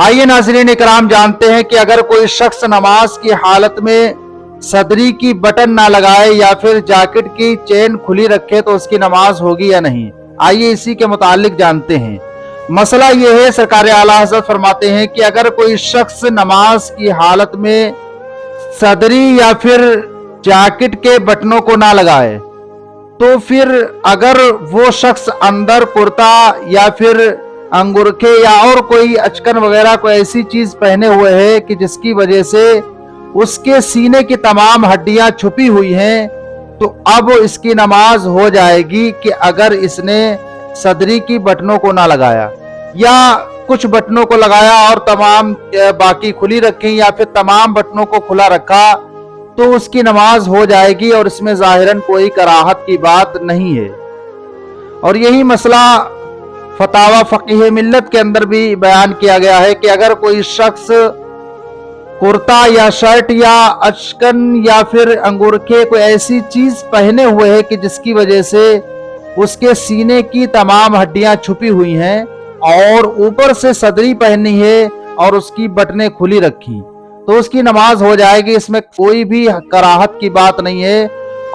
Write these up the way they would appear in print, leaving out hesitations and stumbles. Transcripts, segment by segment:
आइए नाज़रीन इकराम जानते हैं कि अगर कोई शख्स नमाज की हालत में सदरी की बटन ना लगाए या फिर जैकेट की चेन खुली रखे तो उसकी नमाज होगी या नहीं। आइए इसी के मुतालिक जानते हैं। मसला ये है, सरकार आला हज़रत फरमाते हैं कि अगर कोई शख्स नमाज की हालत में सदरी या फिर जैकेट के बटनों को ना लगाए तो फिर अगर वो शख्स अंदर कुर्ता या फिर अंगूरखे या और कोई अचकन वगैरह कोई ऐसी चीज पहने हुए है कि जिसकी वजह से उसके सीने की तमाम हड्डियां छुपी हुई हैं, तो अब इसकी नमाज हो जाएगी कि अगर इसने सदरी की बटनों को ना लगाया या कुछ बटनों को लगाया और तमाम बाकी खुली रखी या फिर तमाम बटनों को खुला रखा तो उसकी नमाज हो जाएगी और इसमें जाहिरन कोई कराहत की बात नहीं है। और यही मसला फतावा फ़क़ीह मिल्लत के अंदर भी बयान किया गया है कि अगर कोई शख्स कुर्ता या शर्ट या अचकन या फिर अंगूरखे कोई ऐसी चीज पहने हुए है कि जिसकी वजह से उसके सीने की तमाम हड्डियां छुपी हुई हैं और ऊपर से सदरी पहनी है और उसकी बटनें खुली रखी तो उसकी नमाज हो जाएगी। इसमें कोई भी कराहत की बात नहीं है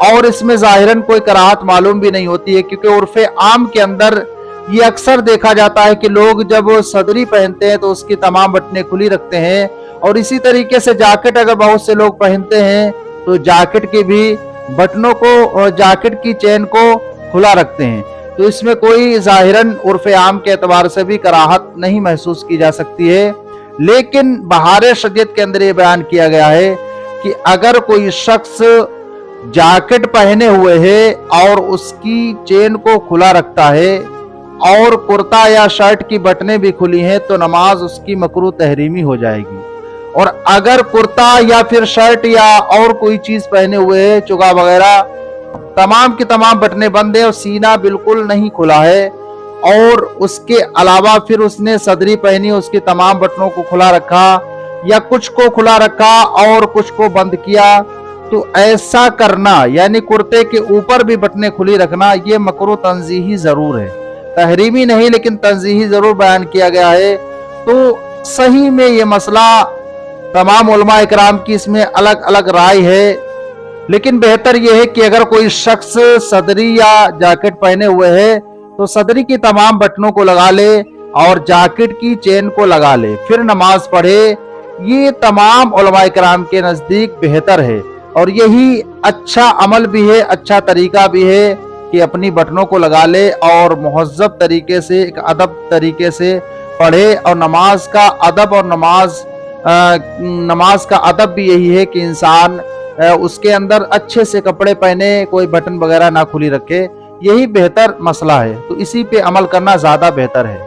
और इसमें जाहिरन कोई कराहत मालूम भी नहीं होती है, क्योंकि उर्फ़े आम के अंदर ये अक्सर देखा जाता है कि लोग जब सदरी पहनते हैं तो उसकी तमाम बटनें खुली रखते हैं और इसी तरीके से जैकेट अगर बहुत से लोग पहनते हैं तो जैकेट के भी बटनों को और जैकेट की चेन को खुला रखते हैं। तो इसमें कोई जाहिरन उर्फ़े आम के एतबार से भी कराहत नहीं महसूस की जा सकती है। लेकिन बहार शरीयत के अंदर ये बयान किया गया है कि अगर कोई शख्स जैकेट पहने हुए है और उसकी चेन को खुला रखता है और कुर्ता या शर्ट की बटनें भी खुली हैं तो नमाज उसकी मकरूह तहरीमी हो जाएगी। और अगर कुर्ता या फिर शर्ट या और कोई चीज पहने हुए है, चुगा वगैरह तमाम की तमाम बटनें बंद है और सीना बिल्कुल नहीं खुला है और उसके अलावा फिर उसने सदरी पहनी, उसकी तमाम बटनों को खुला रखा या कुछ को खुला रखा और कुछ को बंद किया, तो ऐसा करना यानी कुर्ते के ऊपर भी बटनें खुली रखना ये मकरूह तंजीही जरूर है, तहरीमी नहीं लेकिन तंजीही जरूर बयान किया गया है। तो सही में ये मसला तमाम उलमा इकराम की इसमें अलग अलग राय है, लेकिन बेहतर यह है कि अगर कोई शख्स सदरी या जैकेट पहने हुए है तो सदरी की तमाम बटनों को लगा ले और जैकेट की चेन को लगा ले, फिर नमाज पढ़े। ये तमाम उलमा इकराम के नजदीक बेहतर है और यही अच्छा अमल भी है, अच्छा तरीका भी है कि अपनी बटनों को लगा ले और मुहज़्ज़ब तरीके से एक अदब तरीके से पढ़े। और नमाज का अदब और नमाज का अदब भी यही है कि इंसान उसके अंदर अच्छे से कपड़े पहने, कोई बटन वगैरह ना खुली रखे, यही बेहतर मसला है। तो इसी पे अमल करना ज़्यादा बेहतर है।